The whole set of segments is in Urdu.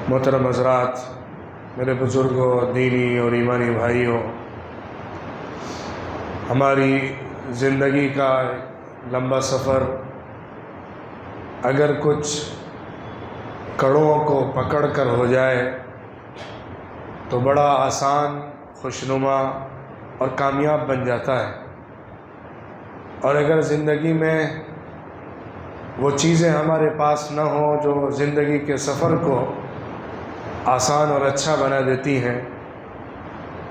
محترم حضرات، میرے بزرگوں، دینی اور ایمانی بھائیوں، ہماری زندگی کا لمبا سفر اگر کچھ کڑوں کو پکڑ کر ہو جائے تو بڑا آسان، خوشنما اور کامیاب بن جاتا ہے، اور اگر زندگی میں وہ چیزیں ہمارے پاس نہ ہوں جو زندگی کے سفر کو آسان اور اچھا بنا دیتی ہیں،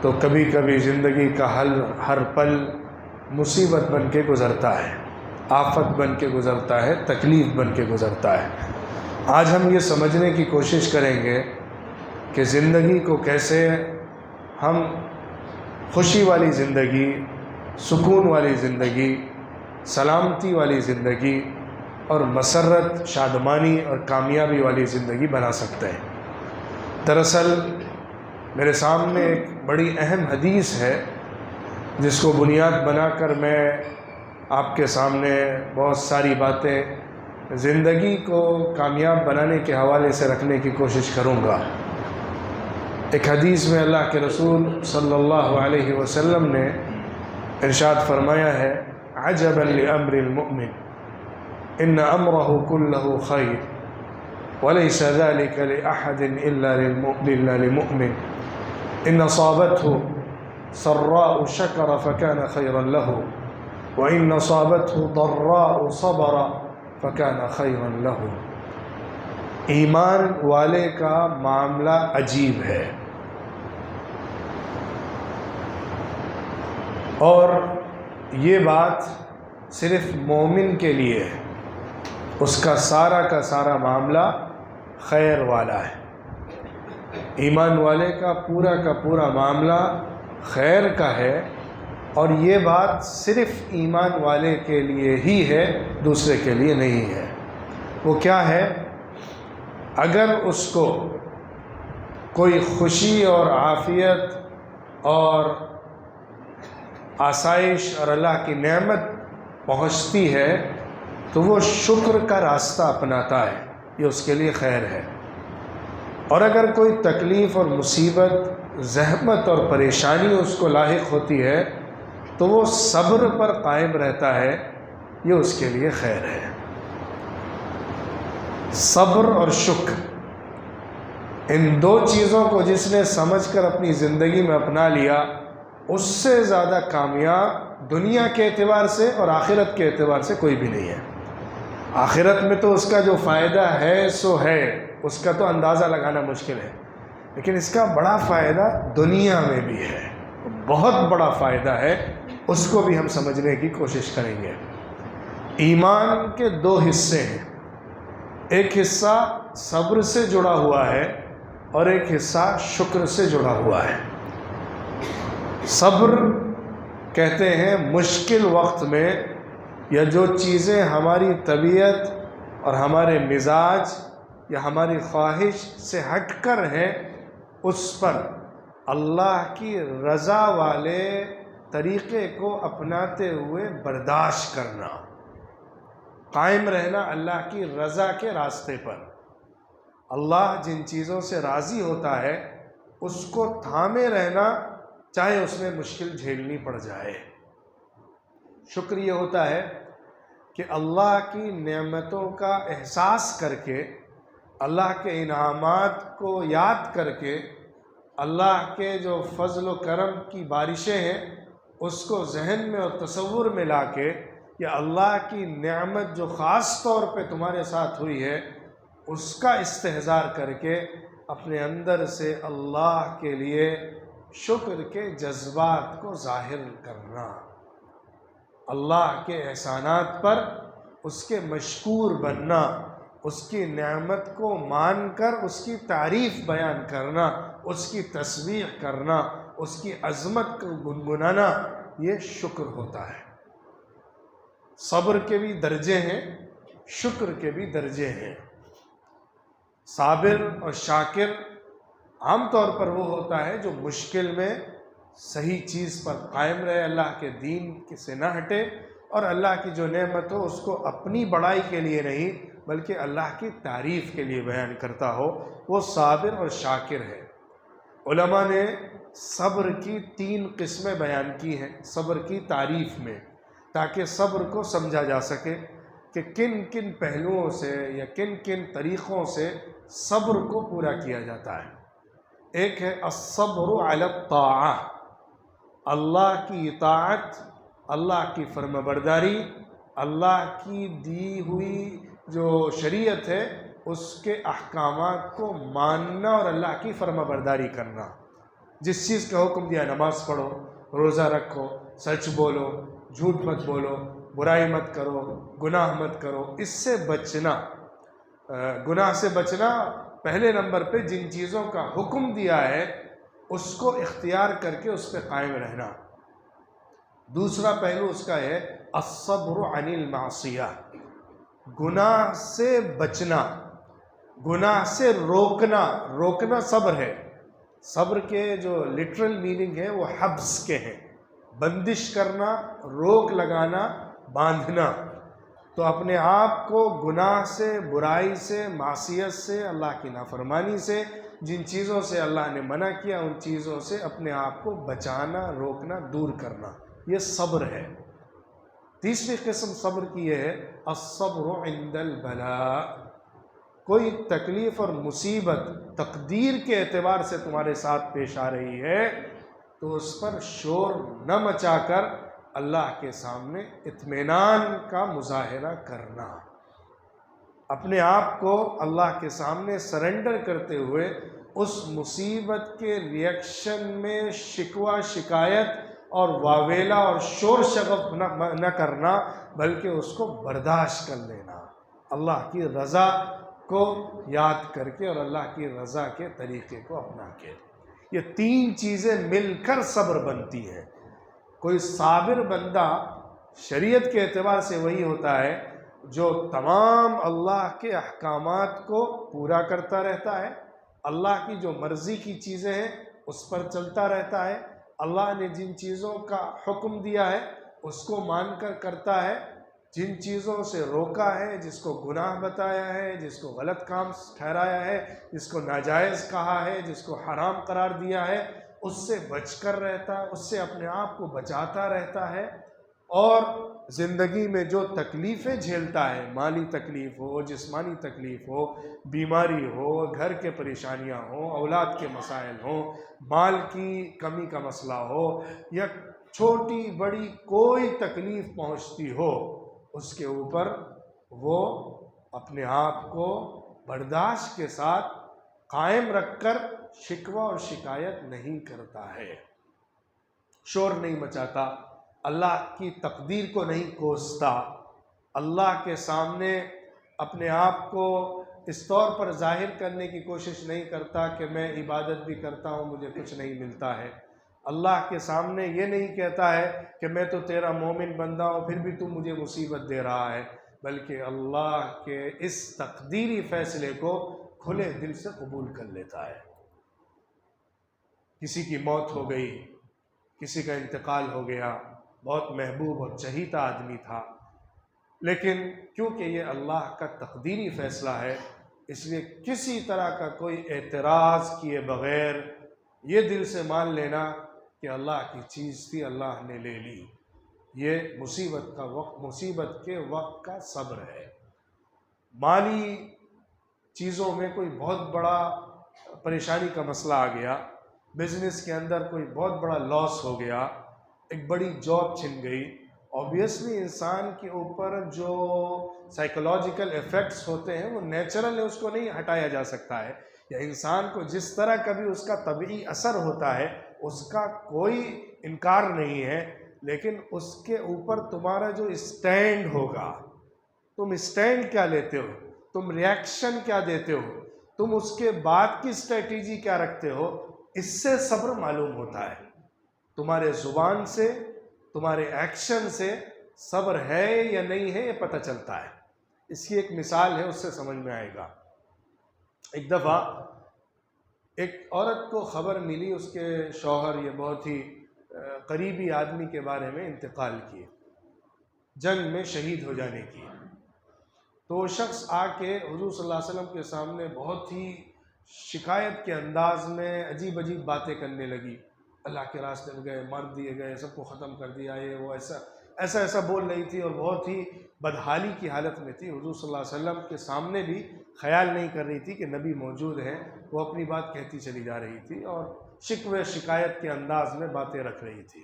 تو کبھی کبھی زندگی کا ہر پل مصیبت بن کے گزرتا ہے، آفت بن کے گزرتا ہے، تکلیف بن کے گزرتا ہے۔ آج ہم یہ سمجھنے کی کوشش کریں گے کہ زندگی کو کیسے ہم خوشی والی زندگی، سکون والی زندگی، سلامتی والی زندگی اور مسرت، شادمانی اور کامیابی والی زندگی بنا سکتے ہیں۔ دراصل میرے سامنے ایک بڑی اہم حدیث ہے جس کو بنیاد بنا کر میں آپ کے سامنے بہت ساری باتیں زندگی کو کامیاب بنانے کے حوالے سے رکھنے کی کوشش کروں گا۔ ایک حدیث میں اللہ کے رسول صلی اللہ علیہ وسلم نے ارشاد فرمایا ہے: عجبا لامر المؤمن ان امرہ کلہ خیر وليس ذلك لأحد إلا للمؤمن إن أصابته سراء شكر فكان خيرا له وإن أصابته ضراء صبر فكان خيرا له۔ ایمان والے کا معاملہ عجیب ہے، اور یہ بات صرف مومن کے لیے ہے، اس کا سارا معاملہ خیر والا ہے۔ ایمان والے کا پورا معاملہ خیر کا ہے، اور یہ بات صرف ایمان والے کے لیے ہی ہے، دوسرے کے لیے نہیں ہے۔ وہ کیا ہے؟ اگر اس کو کوئی خوشی اور عافیت اور آسائش اور اللہ کی نعمت پہنچتی ہے تو وہ شکر کا راستہ اپناتا ہے، یہ اس کے لیے خیر ہے۔ اور اگر کوئی تکلیف اور مصیبت، زحمت اور پریشانی اس کو لاحق ہوتی ہے تو وہ صبر پر قائم رہتا ہے، یہ اس کے لیے خیر ہے۔ صبر اور شکر، ان دو چیزوں کو جس نے سمجھ کر اپنی زندگی میں اپنا لیا، اس سے زیادہ کامیاب دنیا کے اعتبار سے اور آخرت کے اعتبار سے کوئی بھی نہیں ہے۔ آخرت میں تو اس کا جو فائدہ ہے سو ہے، اس کا تو اندازہ لگانا مشکل ہے، لیکن اس کا بڑا فائدہ دنیا میں بھی ہے، بہت بڑا فائدہ ہے، اس کو بھی ہم سمجھنے کی کوشش کریں گے۔ ایمان کے دو حصے ہیں، ایک حصہ صبر سے جڑا ہوا ہے اور ایک حصہ شکر سے جڑا ہوا ہے۔ صبر کہتے ہیں مشکل وقت میں، یا جو چیزیں ہماری طبیعت اور ہمارے مزاج یا ہماری خواہش سے ہٹ کر ہیں، اس پر اللہ کی رضا والے طریقے کو اپناتے ہوئے برداشت کرنا، قائم رہنا اللہ کی رضا کے راستے پر۔ اللہ جن چیزوں سے راضی ہوتا ہے اس کو تھامے رہنا، چاہے اس میں مشکل جھیلنی پڑ جائے۔ شکر یہ ہوتا ہے کہ اللہ کی نعمتوں کا احساس کر کے، اللہ کے انعامات کو یاد کر کے، اللہ کے جو فضل و کرم کی بارشیں ہیں اس کو ذہن میں اور تصور میں لا کے، یا اللہ کی نعمت جو خاص طور پہ تمہارے ساتھ ہوئی ہے اس کا استحضار کر کے اپنے اندر سے اللہ کے لیے شکر کے جذبات کو ظاہر کرنا، اللہ کے احسانات پر اس کے مشکور بننا، اس کی نعمت کو مان کر اس کی تعریف بیان کرنا، اس کی تسبیح کرنا، اس کی عظمت کو گنگنانا، یہ شکر ہوتا ہے۔ صبر کے بھی درجے ہیں، شکر کے بھی درجے ہیں۔ صابر اور شاکر عام طور پر وہ ہوتا ہے جو مشکل میں صحیح چیز پر قائم رہے، اللہ کے دین سے نہ ہٹے، اور اللہ کی جو نعمت ہو اس کو اپنی بڑائی کے لیے نہیں بلکہ اللہ کی تعریف کے لیے بیان کرتا ہو، وہ صابر اور شاکر ہے۔ علماء نے صبر کی 3 قسمیں بیان کی ہیں صبر کی تعریف میں، تاکہ صبر کو سمجھا جا سکے کہ کن کن پہلوؤں سے یا کن کن طریقوں سے صبر کو پورا کیا جاتا ہے۔ ایک ہے الصبر علی الطاعہ، اللہ کی اطاعت، اللہ کی فرمانبرداری، اللہ کی دی ہوئی جو شریعت ہے اس کے احکامات کو ماننا اور اللہ کی فرمانبرداری کرنا۔ جس چیز کا حکم دیا نماز پڑھو، روزہ رکھو، سچ بولو، جھوٹ مت بولو، برائی مت کرو، گناہ مت کرو، اس سے بچنا، گناہ سے بچنا پہلے نمبر پہ۔ جن چیزوں کا حکم دیا ہے اس کو اختیار کر کے اس پہ قائم رہنا۔ دوسرا پہلو اس کا ہے الصبر عن المعصیہ، گناہ سے بچنا، گناہ سے روکنا صبر ہے۔ صبر کے جو لٹرل میننگ ہے وہ حبس کے ہیں، بندش کرنا، روک لگانا، باندھنا۔ تو اپنے آپ کو گناہ سے، برائی سے، معصیت سے، اللہ کی نافرمانی سے، جن چیزوں سے اللہ نے منع کیا ان چیزوں سے اپنے آپ کو بچانا، روکنا، دور کرنا، یہ صبر ہے۔ تیسری قسم صبر کی یہ ہے الصبر عند البلاء، کوئی تکلیف اور مصیبت تقدیر کے اعتبار سے تمہارے ساتھ پیش آ رہی ہے تو اس پر شور نہ مچا کر اللہ کے سامنے اطمینان کا مظاہرہ کرنا، اپنے آپ کو اللہ کے سامنے سرنڈر کرتے ہوئے اس مصیبت کے ریئیکشن میں شکوہ، شکایت اور واویلا اور شور شغب نہ کرنا بلکہ اس کو برداشت کر لینا، اللہ کی رضا کو یاد کر کے اور اللہ کی رضا کے طریقے کو اپنا کے۔ یہ 3 چیزیں مل کر صبر بنتی ہیں۔ کوئی صابر بندہ شریعت کے اعتبار سے وہی ہوتا ہے جو تمام اللہ کے احکامات کو پورا کرتا رہتا ہے، اللہ کی جو مرضی کی چیزیں ہیں اس پر چلتا رہتا ہے، اللہ نے جن چیزوں کا حکم دیا ہے اس کو مان کر کرتا ہے، جن چیزوں سے روکا ہے، جس کو گناہ بتایا ہے، جس کو غلط کام ٹھہرایا ہے، جس کو ناجائز کہا ہے، جس کو حرام قرار دیا ہے، اس سے بچ کر رہتا ہے، اس سے اپنے آپ کو بچاتا رہتا ہے، اور زندگی میں جو تکلیفیں جھیلتا ہے، مالی تکلیف ہو، جسمانی تکلیف ہو، بیماری ہو، گھر کے پریشانیاں ہوں، اولاد کے مسائل ہوں، مال کی کمی کا مسئلہ ہو، یا چھوٹی بڑی کوئی تکلیف پہنچتی ہو، اس کے اوپر وہ اپنے آپ کو برداشت کے ساتھ قائم رکھ کر شکوہ اور شکایت نہیں کرتا ہے، شور نہیں مچاتا، اللہ کی تقدیر کو نہیں کوستا، اللہ کے سامنے اپنے آپ کو اس طور پر ظاہر کرنے کی کوشش نہیں کرتا کہ میں عبادت بھی کرتا ہوں مجھے کچھ نہیں ملتا ہے، اللہ کے سامنے یہ نہیں کہتا ہے کہ میں تو تیرا مومن بندہ ہوں پھر بھی تو مجھے مصیبت دے رہا ہے، بلکہ اللہ کے اس تقدیری فیصلے کو کھلے دل سے قبول کر لیتا ہے۔ کسی کی موت ہو گئی، کسی کا انتقال ہو گیا، بہت محبوب اور چہیتا آدمی تھا، لیکن کیونکہ یہ اللہ کا تقدیری فیصلہ ہے اس لیے کسی طرح کا کوئی اعتراض کیے بغیر یہ دل سے مان لینا کہ اللہ کی چیز تھی، اللہ نے لے لی، یہ مصیبت کے وقت کا صبر ہے۔ مالی چیزوں میں کوئی بہت بڑا پریشانی کا مسئلہ آ گیا، بزنس کے اندر کوئی بہت بڑا لاس ہو گیا، ایک بڑی جاب چھن گئی، اوبیسلی انسان کے اوپر جو سائیکولوجیکل ایفیکٹس ہوتے ہیں وہ نیچرل ہے، اس کو نہیں ہٹایا جا سکتا ہے، یا انسان کو جس طرح کبھی اس کا طبعی اثر ہوتا ہے اس کا کوئی انکار نہیں ہے، لیکن اس کے اوپر تمہارا جو اسٹینڈ ہوگا، تم اسٹینڈ کیا لیتے ہو، تم ریاکشن کیا دیتے ہو، تم اس کے بعد کی اسٹریٹجی کیا رکھتے ہو، اس سے صبر معلوم ہوتا ہے، تمہارے زبان سے، تمہارے ایکشن سے صبر ہے یا نہیں ہے یہ پتہ چلتا ہے۔ اس کی ایک مثال ہے، اس سے سمجھ میں آئے گا۔ ایک دفعہ ایک عورت کو خبر ملی اس کے شوہر، یہ بہت ہی قریبی آدمی کے بارے میں انتقال کیے، جنگ میں شہید ہو جانے کی۔ تو وہ شخص آ کے حضور صلی اللہ علیہ وسلم کے سامنے بہت ہی شکایت کے انداز میں عجیب عجیب باتیں کرنے لگی، اللہ کے راستے میں گئے، مار دیے گئے، سب کو ختم کر دیا، یہ وہ ایسا بول رہی تھی، اور بہت ہی بدحالی کی حالت میں تھی۔ حضور صلی اللہ علیہ وسلم کے سامنے بھی خیال نہیں کر رہی تھی کہ نبی موجود ہیں، وہ اپنی بات کہتی چلی جا رہی تھی اور شکوے شکایت کے انداز میں باتیں رکھ رہی تھی۔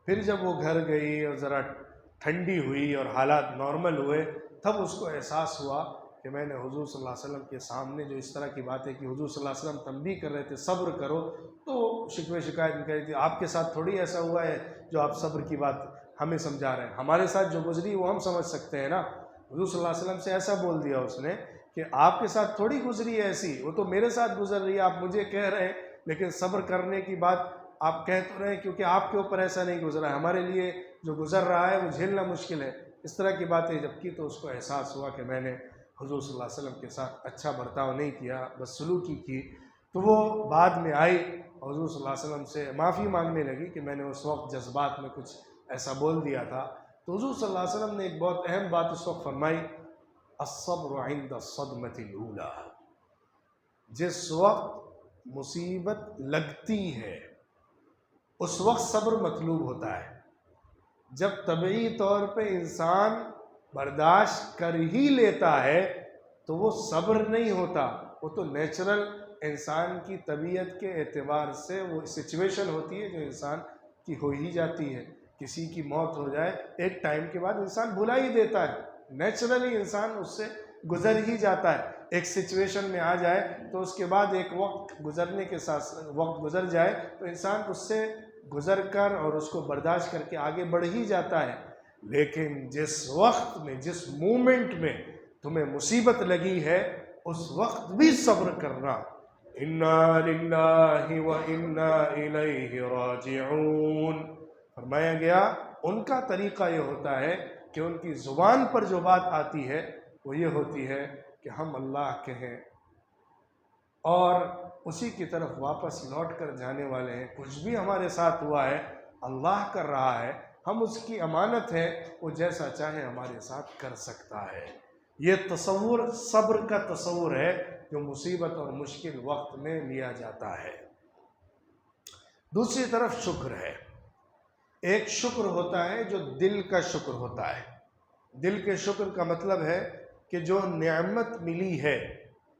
پھر جب وہ گھر گئی اور ذرا ٹھنڈی ہوئی اور حالات نارمل ہوئے، تب اس کو احساس ہوا کہ میں نے حضور صلی اللہ علیہ وسلم کے سامنے جو اس طرح کی باتیں کی، حضور صلی اللہ علیہ وسلم تنبیہ کر رہے تھے صبر کرو، تو شکوے شکایت نہیں کر رہی تھی۔ آپ کے ساتھ تھوڑی ایسا ہوا ہے جو آپ صبر کی بات ہمیں سمجھا رہے ہیں، ہمارے ساتھ جو گزری وہ ہم سمجھ سکتے ہیں نا۔ حضور صلی اللہ علیہ وسلم سے ایسا بول دیا اس نے کہ آپ کے ساتھ تھوڑی گزری ہے ایسی، وہ تو میرے ساتھ گزر رہی ہے، آپ مجھے کہہ رہے ہیں، لیکن صبر کرنے کی بات آپ کہہ تو رہے ہیں کیونکہ آپ کے اوپر ایسا نہیں گزرا ہے، ہمارے لیے جو گزر رہا ہے وہ جھیلنا مشکل ہے۔ اس طرح کی باتیں جب کی تو اس کو احساس ہوا کہ میں نے حضور صلی اللہ علیہ وسلم کے ساتھ اچھا برتاؤ نہیں کیا، بس سلوکی کی۔ تو وہ بعد میں آئی اور حضور صلی اللہ علیہ وسلم سے معافی مانگنے لگی کہ میں نے اس وقت جذبات میں کچھ ایسا بول دیا تھا۔ تو حضور صلی اللہ علیہ وسلم نے ایک بہت اہم بات اس وقت فرمائی، الصبر عند الصدمۃ الاولی، جس وقت مصیبت لگتی ہے اس وقت صبر مطلوب ہوتا ہے۔ جب طبعی طور پہ انسان برداشت کر ہی لیتا ہے تو وہ صبر نہیں ہوتا، وہ تو نیچرل انسان کی طبیعت کے اعتبار سے وہ سچویشن ہوتی ہے جو انسان کی ہو ہی جاتی ہے۔ کسی کی موت ہو جائے ایک ٹائم کے بعد انسان بھلا ہی دیتا ہے، نیچرلی انسان اس سے گزر ہی جاتا ہے۔ ایک سچویشن میں آ جائے تو اس کے بعد ایک وقت گزرنے کے ساتھ وقت گزر جائے تو انسان اس سے گزر کر اور اس کو برداشت کر کے آگے بڑھ ہی جاتا ہے۔ لیکن جس وقت میں، جس مومنٹ میں تمہیں مصیبت لگی ہے اس وقت بھی صبر کرنا۔ انا للہ و انا الیہ راجعون، فرمایا گیا ان کا طریقہ یہ ہوتا ہے کہ ان کی زبان پر جو بات آتی ہے وہ یہ ہوتی ہے کہ ہم اللہ کے ہیں اور اسی کی طرف واپس لوٹ کر جانے والے ہیں، کچھ بھی ہمارے ساتھ ہوا ہے اللہ کر رہا ہے، ہم اس کی امانت ہے، وہ جیسا چاہے ہمارے ساتھ کر سکتا ہے۔ یہ تصور صبر کا تصور ہے جو مصیبت اور مشکل وقت میں لیا جاتا ہے۔ دوسری طرف شکر ہے، ایک شکر ہوتا ہے جو دل کا شکر ہوتا ہے۔ دل کے شکر کا مطلب ہے کہ جو نعمت ملی ہے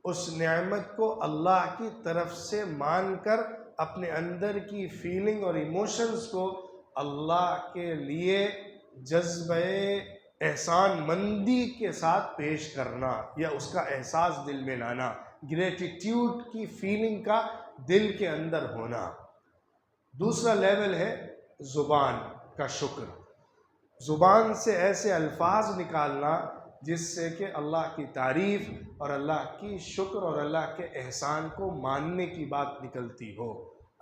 اس نعمت کو اللہ کی طرف سے مان کر اپنے اندر کی فیلنگ اور ایموشنز کو اللہ کے لیے جذبہ احسان مندی کے ساتھ پیش کرنا یا اس کا احساس دل میں لانا، گریٹیٹیوڈ کی فیلنگ کا دل کے اندر ہونا۔ دوسرا لیول ہے زبان کا شکر، زبان سے ایسے الفاظ نکالنا جس سے کہ اللہ کی تعریف اور اللہ کی شکر اور اللہ کے احسان کو ماننے کی بات نکلتی ہو۔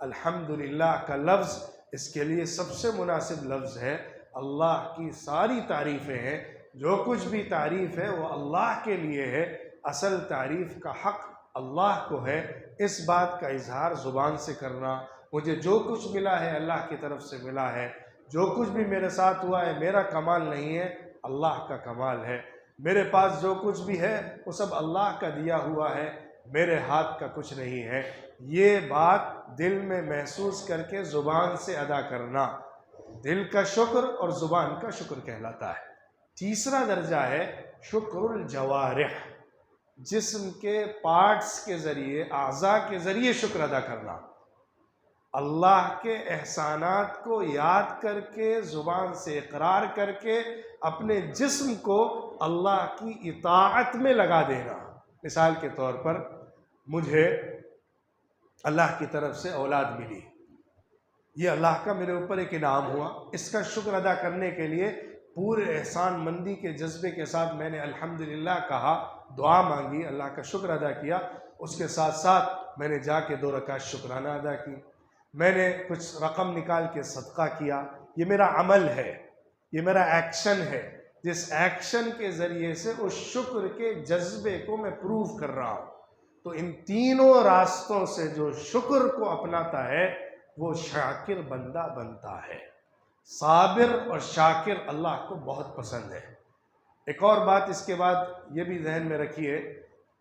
الحمدللہ کا لفظ اس کے لیے سب سے مناسب لفظ ہے۔ اللہ کی ساری تعریفیں ہیں، جو کچھ بھی تعریف ہے وہ اللہ کے لیے ہے، اصل تعریف کا حق اللہ کو ہے۔ اس بات کا اظہار زبان سے کرنا، مجھے جو کچھ ملا ہے اللہ کی طرف سے ملا ہے، جو کچھ بھی میرے ساتھ ہوا ہے میرا کمال نہیں ہے، اللہ کا کمال ہے، میرے پاس جو کچھ بھی ہے وہ سب اللہ کا دیا ہوا ہے، میرے ہاتھ کا کچھ نہیں ہے۔ یہ بات دل میں محسوس کر کے زبان سے ادا کرنا دل کا شکر اور زبان کا شکر کہلاتا ہے۔ تیسرا درجہ ہے شکر الجوارح، جسم کے پارٹس کے ذریعے، اعضاء کے ذریعے شکر ادا کرنا، اللہ کے احسانات کو یاد کر کے زبان سے اقرار کر کے اپنے جسم کو اللہ کی اطاعت میں لگا دینا۔ مثال کے طور پر مجھے اللہ کی طرف سے اولاد ملی، یہ اللہ کا میرے اوپر ایک انعام ہوا، اس کا شکر ادا کرنے کے لیے پورے احسان مندی کے جذبے کے ساتھ میں نے الحمدللہ کہا، دعا مانگی، اللہ کا شکر ادا کیا، اس کے ساتھ ساتھ میں نے جا کے 2 رکعت شکرانہ ادا کی، میں نے کچھ رقم نکال کے صدقہ کیا۔ یہ میرا عمل ہے، یہ میرا ایکشن ہے، جس ایکشن کے ذریعے سے اس شکر کے جذبے کو میں پروف کر رہا ہوں۔ تو ان تینوں راستوں سے جو شکر کو اپناتا ہے وہ شاکر بندہ بنتا ہے۔ صابر اور شاکر اللہ کو بہت پسند ہے۔ ایک اور بات اس کے بعد یہ بھی ذہن میں رکھیے،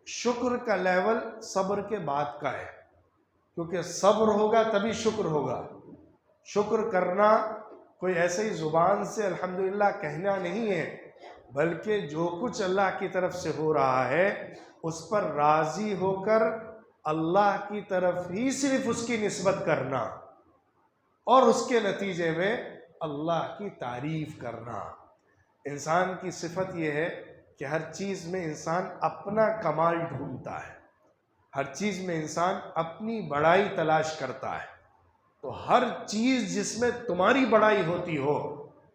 شکر کا لیول صبر کے بعد کا ہے، کیونکہ صبر ہوگا تبھی شکر ہوگا۔ شکر کرنا کوئی ایسے ہی زبان سے الحمدللہ کہنا نہیں ہے، بلکہ جو کچھ اللہ کی طرف سے ہو رہا ہے اس پر راضی ہو کر اللہ کی طرف ہی صرف اس کی نسبت کرنا، اور اس کے نتیجے میں اللہ کی تعریف کرنا۔ انسان کی صفت یہ ہے کہ ہر چیز میں انسان اپنا کمال ڈھونڈتا ہے، ہر چیز میں انسان اپنی بڑائی تلاش کرتا ہے۔ تو ہر چیز جس میں تمہاری بڑائی ہوتی ہو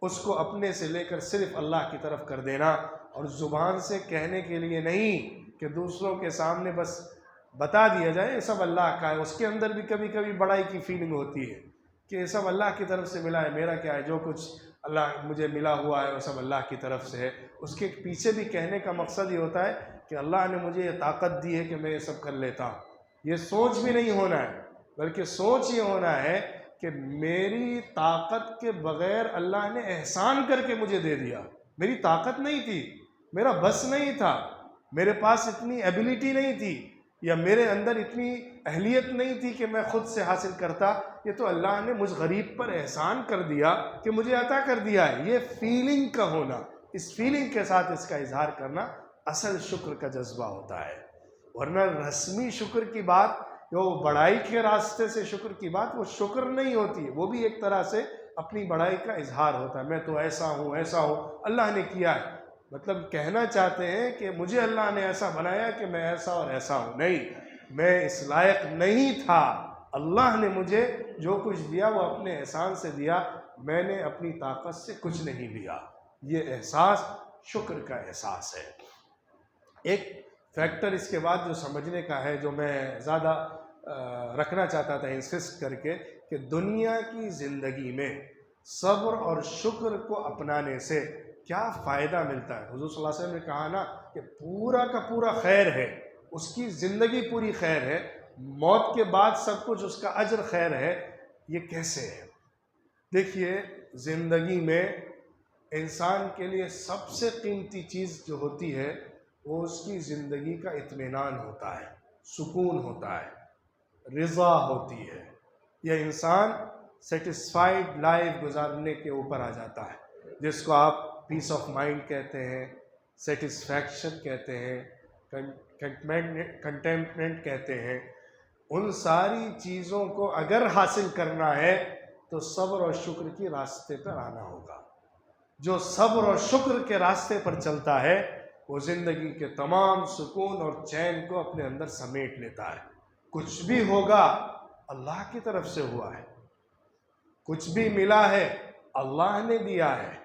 اس کو اپنے سے لے کر صرف اللہ کی طرف کر دینا، اور زبان سے کہنے کے لیے نہیں کہ دوسروں کے سامنے بس بتا دیا جائے یہ سب اللہ کا ہے۔ اس کے اندر بھی کبھی کبھی بڑائی کی فیلنگ ہوتی ہے کہ یہ سب اللہ کی طرف سے ملا ہے، میرا کیا ہے، جو کچھ اللہ مجھے ملا ہوا ہے وہ سب اللہ کی طرف سے ہے۔ اس کے پیچھے بھی کہنے کا مقصد یہ ہوتا ہے کہ اللہ نے مجھے یہ طاقت دی ہے کہ میں یہ سب کر لیتا ہوں۔ یہ سوچ بھی نہیں ہونا ہے، بلکہ سوچ یہ ہونا ہے کہ میری طاقت کے بغیر اللہ نے احسان کر کے مجھے دے دیا۔ میری طاقت نہیں تھی، میرا بس نہیں تھا، میرے پاس اتنی ایبیلٹی نہیں تھی، یا میرے اندر اتنی اہلیت نہیں تھی کہ میں خود سے حاصل کرتا، یہ تو اللہ نے مجھ غریب پر احسان کر دیا کہ مجھے عطا کر دیا ہے۔ یہ فیلنگ کا ہونا، اس فیلنگ کے ساتھ اس کا اظہار کرنا اصل شکر کا جذبہ ہوتا ہے۔ ورنہ رسمی شکر کی بات، جو بڑائی کے راستے سے شکر کی بات، وہ شکر نہیں ہوتی، وہ بھی ایک طرح سے اپنی بڑائی کا اظہار ہوتا ہے۔ میں تو ایسا ہوں ایسا ہوں، اللہ نے کیا ہے، مطلب کہنا چاہتے ہیں کہ مجھے اللہ نے ایسا بنایا کہ میں ایسا اور ایسا ہوں۔ نہیں، میں اس لائق نہیں تھا، اللہ نے مجھے جو کچھ دیا وہ اپنے احسان سے دیا، میں نے اپنی طاقت سے کچھ نہیں لیا۔ یہ احساس شکر کا احساس ہے۔ ایک فیکٹر اس کے بعد جو سمجھنے کا ہے، جو میں زیادہ رکھنا چاہتا تھا انسسٹ کر کے، کہ دنیا کی زندگی میں صبر اور شکر کو اپنانے سے کیا فائدہ ملتا ہے۔ حضور صلی اللہ علیہ وسلم نے کہا نا کہ پورا کا پورا خیر ہے، اس کی زندگی پوری خیر ہے، موت کے بعد سب کچھ اس کا اجر خیر ہے۔ یہ کیسے ہے؟ دیکھیے، زندگی میں انسان کے لیے سب سے قیمتی چیز جو ہوتی ہے وہ اس کی زندگی کا اطمینان ہوتا ہے، سکون ہوتا ہے، رضا ہوتی ہے۔ یہ انسان سیٹسفائیڈ لائف گزارنے کے اوپر آ جاتا ہے، جس کو آپ پیس آف مائنڈ کہتے ہیں، سیٹسفیکشن کہتے ہیں، کنٹینٹمنٹ کہتے ہیں۔ ان ساری چیزوں کو اگر حاصل کرنا ہے تو صبر اور شکر کی راستے پر آنا ہوگا۔ جو صبر اور شکر کے راستے پر چلتا ہے وہ زندگی کے تمام سکون اور چین کو اپنے اندر سمیٹ لیتا ہے۔ کچھ بھی ہوگا اللہ کی طرف سے ہوا ہے، کچھ بھی ملا ہے اللہ نے دیا ہے۔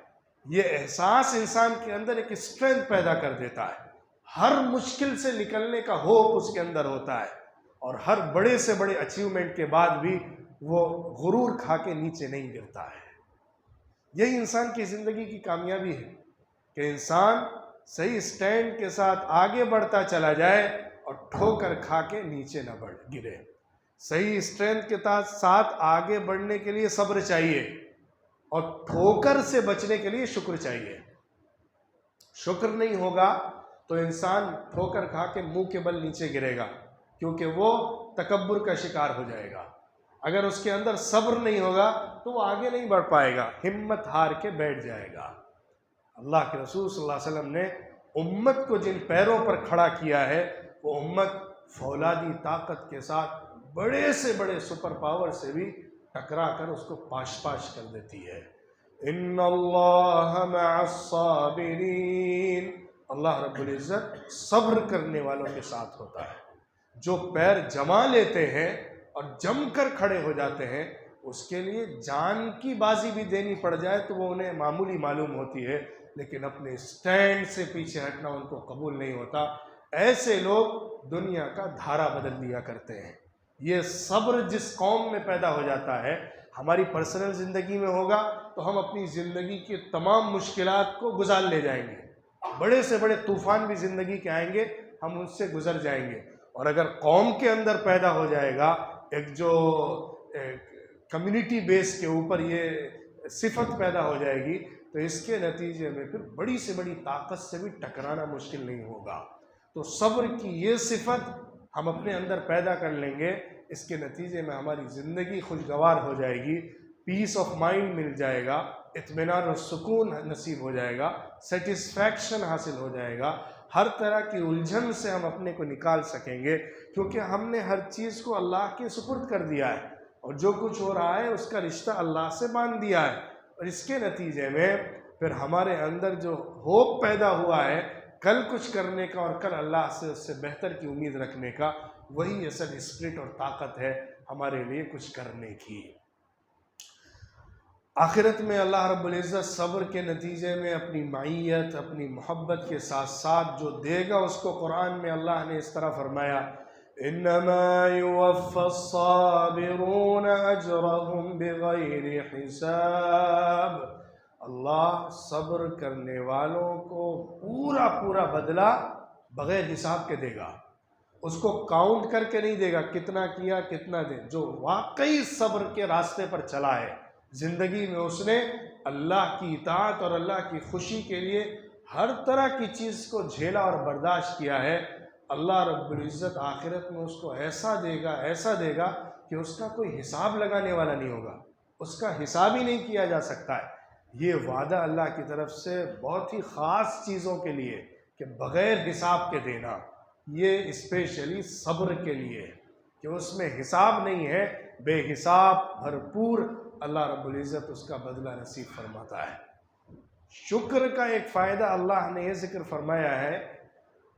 یہ احساس انسان کے اندر ایک اسٹرینتھ پیدا کر دیتا ہے، ہر مشکل سے نکلنے کا ہوپ اس کے اندر ہوتا ہے، اور ہر بڑے سے بڑے اچیومنٹ کے بعد بھی وہ غرور کھا کے نیچے نہیں گرتا ہے۔ یہی انسان کی زندگی کی کامیابی ہے کہ انسان صحیح اسٹینڈ کے ساتھ آگے بڑھتا چلا جائے اور ٹھوکر کھا کے نیچے نہ گرے۔ صحیح اسٹرینتھ کے ساتھ آگے بڑھنے کے لیے صبر چاہیے، اور ٹھوکر سے بچنے کے لیے شکر چاہیے۔ شکر نہیں ہوگا تو انسان ٹھوکر کھا کے منہ کے بل نیچے گرے گا، کیونکہ وہ تکبر کا شکار ہو جائے گا۔ اگر اس کے اندر صبر نہیں ہوگا تو وہ آگے نہیں بڑھ پائے گا، ہمت ہار کے بیٹھ جائے گا۔ اللہ کے رسول صلی اللہ علیہ وسلم نے امت کو جن پیروں پر کھڑا کیا ہے، وہ امت فولادی طاقت کے ساتھ بڑے سے بڑے سپر پاور سے بھی ٹکرا کر اس کو پاش پاش کر دیتی ہے۔ ان اللہ مع الصابرین، اللہ رب العزت صبر کرنے والوں کے ساتھ ہوتا ہے۔ جو پیر جما لیتے ہیں اور جم کر کھڑے ہو جاتے ہیں، اس کے لیے جان کی بازی بھی دینی پڑ جائے تو وہ انہیں معمولی معلوم ہوتی ہے، لیکن اپنے سٹینڈ سے پیچھے ہٹنا ان کو قبول نہیں ہوتا۔ ایسے لوگ دنیا کا دھارا بدل دیا کرتے ہیں۔ یہ صبر جس قوم میں پیدا ہو جاتا ہے، ہماری پرسنل زندگی میں ہوگا تو ہم اپنی زندگی کے تمام مشکلات کو گزار لے جائیں گے، بڑے سے بڑے طوفان بھی زندگی کے آئیں گے، ہم ان سے گزر جائیں گے۔ اور اگر قوم کے اندر پیدا ہو جائے گا ایک جو کمیونٹی بیس کے اوپر یہ صفت پیدا ہو جائے گی تو اس کے نتیجے میں پھر بڑی سے بڑی طاقت سے بھی ٹکرانا مشکل نہیں ہوگا۔ تو صبر کی یہ صفت ہم اپنے اندر پیدا کر لیں گے، اس کے نتیجے میں ہماری زندگی خوشگوار ہو جائے گی، پیس آف مائنڈ مل جائے گا، اطمینان اور سکون نصیب ہو جائے گا، سیٹسفیکشن حاصل ہو جائے گا، ہر طرح کی الجھن سے ہم اپنے کو نکال سکیں گے، کیونکہ ہم نے ہر چیز کو اللہ کے سپرد کر دیا ہے، اور جو کچھ ہو رہا ہے اس کا رشتہ اللہ سے باندھ دیا ہے، اور اس کے نتیجے میں پھر ہمارے اندر جو ہوپ پیدا ہوا ہے کل کچھ کرنے کا اور کل اللہ سے اس سے بہتر کی امید رکھنے کا، وہی اصل اسپرٹ اور طاقت ہے ہمارے لیے کچھ کرنے کی۔ آخرت میں اللہ رب العزت صبر کے نتیجے میں اپنی معیت، اپنی محبت کے ساتھ ساتھ جو دے گا، اس کو قرآن میں اللہ نے اس طرح فرمایا، انما یوفی الصابرون اجرهم بغیر حساب، اللہ صبر کرنے والوں کو پورا بدلہ بغیر حساب کے دے گا، اس کو کاؤنٹ کر کے نہیں دے گا کتنا کیا کتنا دے، جو واقعی صبر کے راستے پر چلا ہے، زندگی میں اس نے اللہ کی اطاعت اور اللہ کی خوشی کے لیے ہر طرح کی چیز کو جھیلا اور برداشت کیا ہے، اللہ رب العزت آخرت میں اس کو ایسا دے گا کہ اس کا کوئی حساب لگانے والا نہیں ہوگا، اس کا حساب ہی نہیں کیا جا سکتا ہے۔ یہ وعدہ اللہ کی طرف سے بہت ہی خاص چیزوں کے لیے کہ بغیر حساب کے دینا، یہ اسپیشلی صبر کے لیے کہ اس میں حساب نہیں ہے، بے حساب بھرپور اللہ رب العزت اس کا بدلہ نصیب فرماتا ہے۔ شکر کا ایک فائدہ اللہ نے یہ ذکر فرمایا ہے،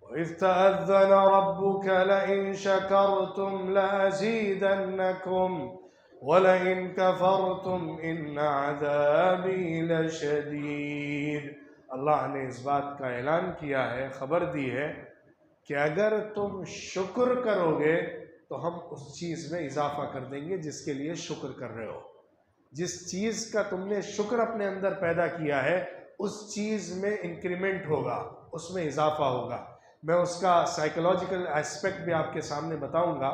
وَإِذْ تَأَذَّنَ رَبُّكَ لَئِن شَكَرْتُمْ لَأَزِيدَنَّكُمْ وَلَئِن كَفَرْتُمْ إِنَّ عَذَابِي لَشَدِيدٌ۔ اللہ نے اس بات کا اعلان کیا ہے، خبر دی ہے کہ اگر تم شکر کرو گے تو ہم اس چیز میں اضافہ کر دیں گے جس کے لیے شکر کر رہے ہو۔ جس چیز کا تم نے شکر اپنے اندر پیدا کیا ہے اس چیز میں انکریمنٹ ہوگا، اس میں اضافہ ہوگا۔ میں اس کا سائیکولوجیکل اسپیکٹ بھی آپ کے سامنے بتاؤں گا۔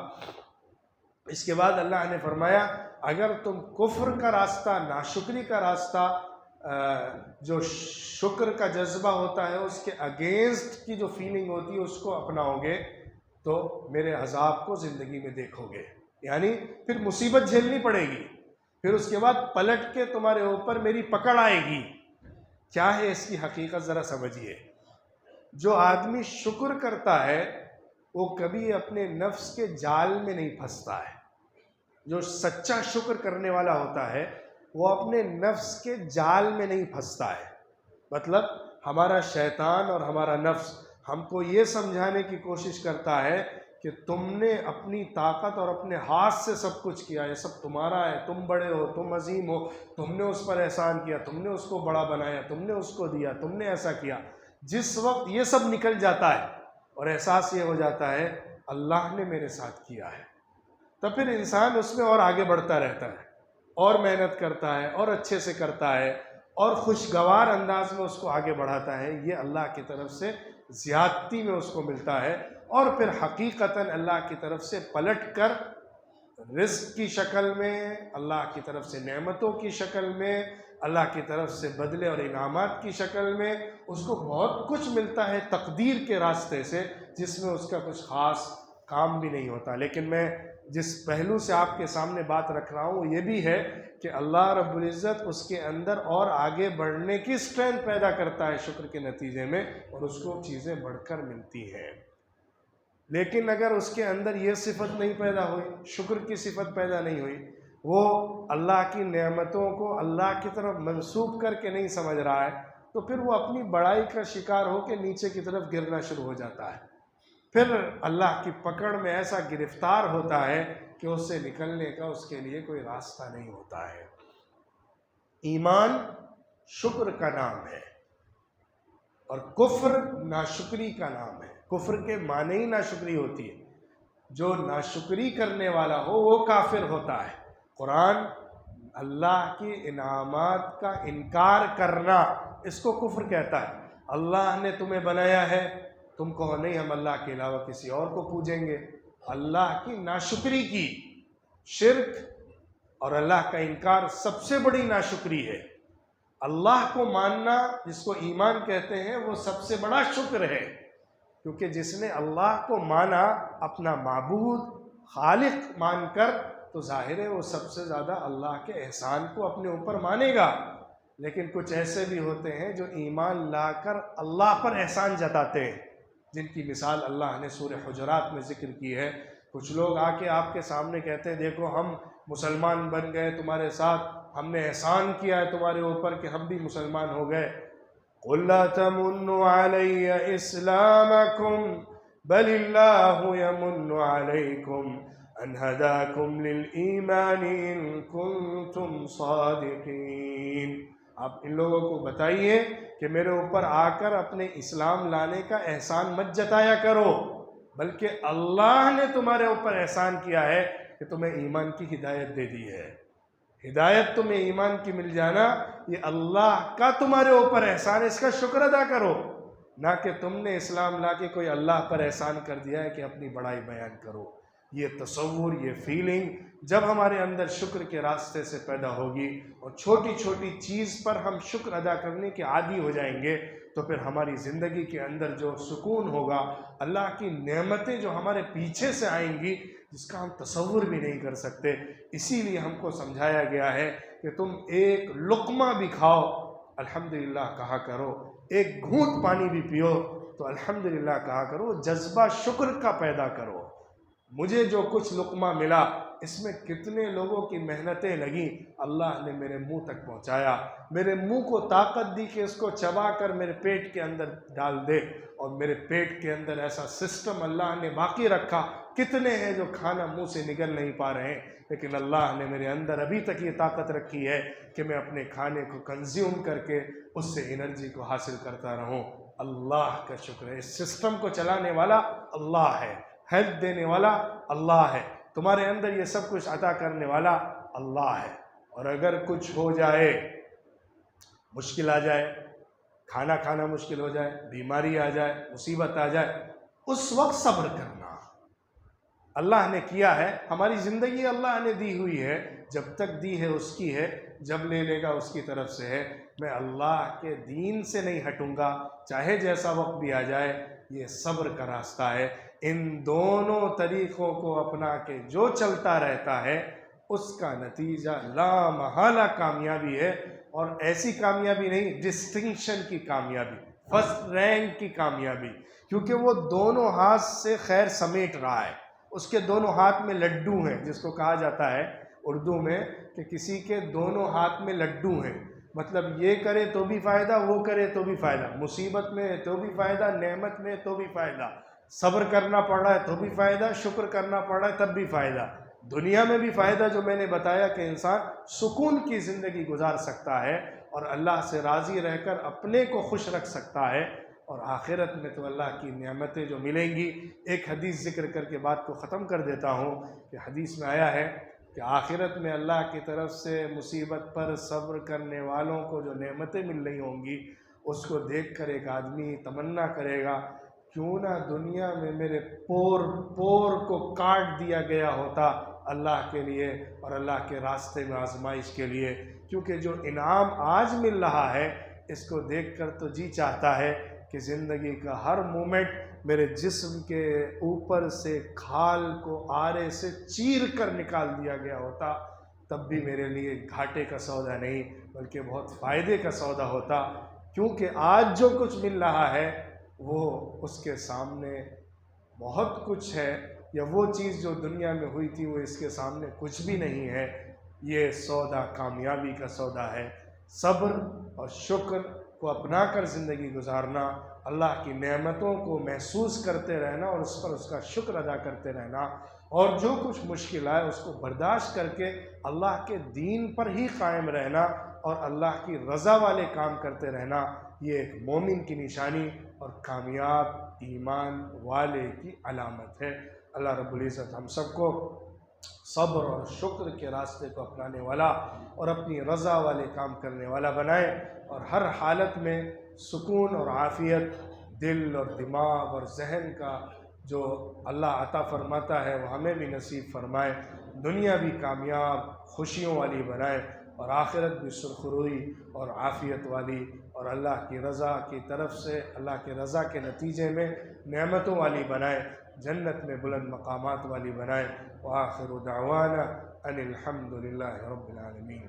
اس کے بعد اللہ نے فرمایا اگر تم کفر کا راستہ، ناشکری کا راستہ، جو شکر کا جذبہ ہوتا ہے اس کے اگینسٹ کی جو فیلنگ ہوتی ہے اس کو اپناؤ گے تو میرے عذاب کو زندگی میں دیکھو گے، یعنی پھر مصیبت جھیلنی پڑے گی، پھر اس کے بعد پلٹ کے تمہارے اوپر میری پکڑ آئے گی۔ کیا ہے اس کی حقیقت ذرا سمجھیے۔ جو آدمی شکر کرتا ہے وہ کبھی اپنے نفس کے جال میں نہیں پھنستا ہے۔ جو سچا شکر کرنے والا ہوتا ہے وہ اپنے نفس کے جال میں نہیں پھنستا ہے۔ مطلب ہمارا شیطان اور ہمارا نفس ہم کو یہ سمجھانے کی کوشش کرتا ہے کہ تم نے اپنی طاقت اور اپنے ہاتھ سے سب کچھ کیا، یہ سب تمہارا ہے، تم بڑے ہو، تم عظیم ہو، تم نے اس پر احسان کیا، تم نے اس کو بڑا بنایا، تم نے اس کو دیا، تم نے ایسا کیا۔ جس وقت یہ سب نکل جاتا ہے اور احساس یہ ہو جاتا ہے اللہ نے میرے ساتھ کیا ہے، تو پھر انسان اس میں اور آگے بڑھتا رہتا ہے اور محنت کرتا ہے اور اچھے سے کرتا ہے اور خوشگوار انداز میں اس کو آگے بڑھاتا ہے۔ یہ اللہ کی طرف سے زیادتی میں اس کو ملتا ہے، اور پھر حقیقتاً اللہ کی طرف سے پلٹ کر رزق کی شکل میں، اللہ کی طرف سے نعمتوں کی شکل میں، اللہ کی طرف سے بدلے اور انعامات کی شکل میں اس کو بہت کچھ ملتا ہے تقدیر کے راستے سے، جس میں اس کا کچھ خاص کام بھی نہیں ہوتا۔ لیکن میں جس پہلو سے آپ کے سامنے بات رکھ رہا ہوں وہ یہ بھی ہے کہ اللہ رب العزت اس کے اندر اور آگے بڑھنے کی اسٹرینتھ پیدا کرتا ہے شکر کے نتیجے میں، اور اس کو چیزیں بڑھ کر ملتی ہیں۔ لیکن اگر اس کے اندر یہ صفت نہیں پیدا ہوئی، شکر کی صفت پیدا نہیں ہوئی، وہ اللہ کی نعمتوں کو اللہ کی طرف منسوب کر کے نہیں سمجھ رہا ہے، تو پھر وہ اپنی بڑائی کا شکار ہو کے نیچے کی طرف گرنا شروع ہو جاتا ہے، پھر اللہ کی پکڑ میں ایسا گرفتار ہوتا ہے کہ اس سے نکلنے کا اس کے لیے کوئی راستہ نہیں ہوتا ہے۔ ایمان شکر کا نام ہے اور کفر ناشکری کا نام ہے۔ کفر کے معنی ہی ناشکری ہوتی ہے، جو ناشکری کرنے والا ہو وہ کافر ہوتا ہے۔ قرآن اللہ کی انعامات کا انکار کرنا اس کو کفر کہتا ہے۔ اللہ نے تمہیں بنایا ہے، تم کہو نہیں ہم اللہ کے علاوہ کسی اور کو پوجیں گے، اللہ کی ناشکری کی، شرک اور اللہ کا انکار سب سے بڑی ناشکری ہے۔ اللہ کو ماننا، جس کو ایمان کہتے ہیں، وہ سب سے بڑا شکر ہے، کیونکہ جس نے اللہ کو مانا اپنا معبود خالق مان کر، تو ظاہر ہے وہ سب سے زیادہ اللہ کے احسان کو اپنے اوپر مانے گا۔ لیکن کچھ ایسے بھی ہوتے ہیں جو ایمان لا کر اللہ پر احسان جتاتے ہیں، جن کی مثال اللہ نے سورہ حجرات میں ذکر کی ہے۔ کچھ لوگ آ کے آپ کے سامنے کہتے ہیں دیکھو ہم مسلمان بن گئے تمہارے ساتھ، ہم نے احسان کیا ہے تمہارے اوپر کہ ہم بھی مسلمان ہو گئے۔ قُل لَا تَمُنُّوا عَلَيَّ إِسْلَامَكُمْ بَلِ اللَّهُ يَمُنُّ عَلَيْكُمْ أَنْ هَدَاكُمْ لِلْإِيمَانِ إِن كُنتُمْ صَادِقِينَ۔ آپ ان لوگوں کو بتائیے کہ میرے اوپر آ کر اپنے اسلام لانے کا احسان مت جتایا کرو، بلکہ اللہ نے تمہارے اوپر احسان کیا ہے کہ تمہیں ایمان کی ہدایت دے دی ہے۔ ہدایت تمہیں ایمان کی مل جانا، یہ اللہ کا تمہارے اوپر احسان ہے، اس کا شکر ادا کرو، نہ کہ تم نے اسلام لا کے کوئی اللہ پر احسان کر دیا ہے کہ اپنی بڑائی بیان کرو۔ یہ تصور، یہ فیلنگ جب ہمارے اندر شکر کے راستے سے پیدا ہوگی اور چھوٹی چھوٹی چیز پر ہم شکر ادا کرنے کے عادی ہو جائیں گے، تو پھر ہماری زندگی کے اندر جو سکون ہوگا، اللہ کی نعمتیں جو ہمارے پیچھے سے آئیں گی، جس کا ہم تصور بھی نہیں کر سکتے۔ اسی لیے ہم کو سمجھایا گیا ہے کہ تم ایک لقمہ بھی کھاؤ الحمدللہ کہا کرو، ایک گھونٹ پانی بھی پیو تو الحمدللہ کہا کرو، جذبہ شکر کا پیدا کرو۔ مجھے جو کچھ لقمہ ملا، اس میں کتنے لوگوں کی محنتیں لگیں، اللہ نے میرے منہ تک پہنچایا، میرے منہ کو طاقت دی کہ اس کو چبا کر میرے پیٹ کے اندر ڈال دے، اور میرے پیٹ کے اندر ایسا سسٹم اللہ نے باقی رکھا۔ کتنے ہیں جو کھانا منہ سے نگل نہیں پا رہے ہیں، لیکن اللہ نے میرے اندر ابھی تک یہ طاقت رکھی ہے کہ میں اپنے کھانے کو کنزیوم کر کے اس سے انرجی کو حاصل کرتا رہوں۔ اللہ کا شکر ہے، اس سسٹم کو چلانے والا اللہ ہے، ہیلتھ دینے والا اللہ ہے، تمہارے اندر یہ سب کچھ عطا کرنے والا اللہ ہے۔ اور اگر کچھ ہو جائے، مشکل آ جائے، کھانا کھانا مشکل ہو جائے، بیماری آ جائے، مصیبت آ جائے، اس وقت صبر کرنا۔ اللہ نے کیا ہے، ہماری زندگی اللہ نے دی ہوئی ہے، جب تک دی ہے اس کی ہے، جب لے لے گا اس کی طرف سے ہے۔ میں اللہ کے دین سے نہیں ہٹوں گا، چاہے جیسا وقت بھی آ جائے۔ یہ صبر کا راستہ ہے۔ ان دونوں طریقوں کو اپنا کے جو چلتا رہتا ہے، اس کا نتیجہ لا محالہ کامیابی ہے، اور ایسی کامیابی نہیں، ڈسٹنکشن کی کامیابی، فرسٹ رینک کی کامیابی، کیونکہ وہ دونوں ہاتھ سے خیر سمیٹ رہا ہے، اس کے دونوں ہاتھ میں لڈو ہیں، جس کو کہا جاتا ہے اردو میں کہ کسی کے دونوں ہاتھ میں لڈو ہیں، مطلب یہ کرے تو بھی فائدہ، وہ کرے تو بھی فائدہ، مصیبت میں تو بھی فائدہ، نعمت میں تو بھی فائدہ، صبر کرنا پڑ رہا ہے تو بھی فائدہ، شکر کرنا پڑ رہا ہے تب بھی فائدہ، دنیا میں بھی فائدہ جو میں نے بتایا کہ انسان سکون کی زندگی گزار سکتا ہے اور اللہ سے راضی رہ کر اپنے کو خوش رکھ سکتا ہے، اور آخرت میں تو اللہ کی نعمتیں جو ملیں گی۔ ایک حدیث ذکر کر کے بات کو ختم کر دیتا ہوں کہ حدیث میں آیا ہے کہ آخرت میں اللہ کی طرف سے مصیبت پر صبر کرنے والوں کو جو نعمتیں مل رہی ہوں گی، اس کو دیکھ کر ایک آدمی تمنا کرے گا کیوں نہ دنیا میں میرے پور کو کاٹ دیا گیا ہوتا اللہ کے لیے اور اللہ کے راستے میں آزمائش کے لیے، کیونکہ جو انعام آج مل رہا ہے اس کو دیکھ کر تو جی چاہتا ہے کہ زندگی کا ہر مومنٹ میرے جسم کے اوپر سے کھال کو آرے سے چیر کر نکال دیا گیا ہوتا، تب بھی میرے لیے گھاٹے کا سودا نہیں بلکہ بہت فائدے کا سودا ہوتا، کیونکہ آج جو کچھ مل رہا ہے وہ اس کے سامنے بہت کچھ ہے، یا وہ چیز جو دنیا میں ہوئی تھی وہ اس کے سامنے کچھ بھی نہیں ہے۔ یہ سودا کامیابی کا سودا ہے۔ صبر اور شکر کو اپنا کر زندگی گزارنا، اللہ کی نعمتوں کو محسوس کرتے رہنا اور اس پر اس کا شکر ادا کرتے رہنا، اور جو کچھ مشکل آئے اس کو برداشت کر کے اللہ کے دین پر ہی قائم رہنا اور اللہ کی رضا والے کام کرتے رہنا، یہ ایک مومن کی نشانی اور کامیاب ایمان والے کی علامت ہے۔ اللہ رب العزت ہم سب کو صبر اور شکر کے راستے کو اپنانے والا اور اپنی رضا والے کام کرنے والا بنائے، اور ہر حالت میں سکون اور عافیت دل اور دماغ اور ذہن کا جو اللہ عطا فرماتا ہے وہ ہمیں بھی نصیب فرمائے، دنیا بھی کامیاب خوشیوں والی بنائے اور آخرت بھی سرخروئی اور عافیت والی، اور اللہ کی رضا کی طرف سے اللہ کی رضا کے نتیجے میں نعمتوں والی بنائے، جنت میں بلند مقامات والی بنائے۔ وآخر دعوانا ان الحمد للہ رب العالمین۔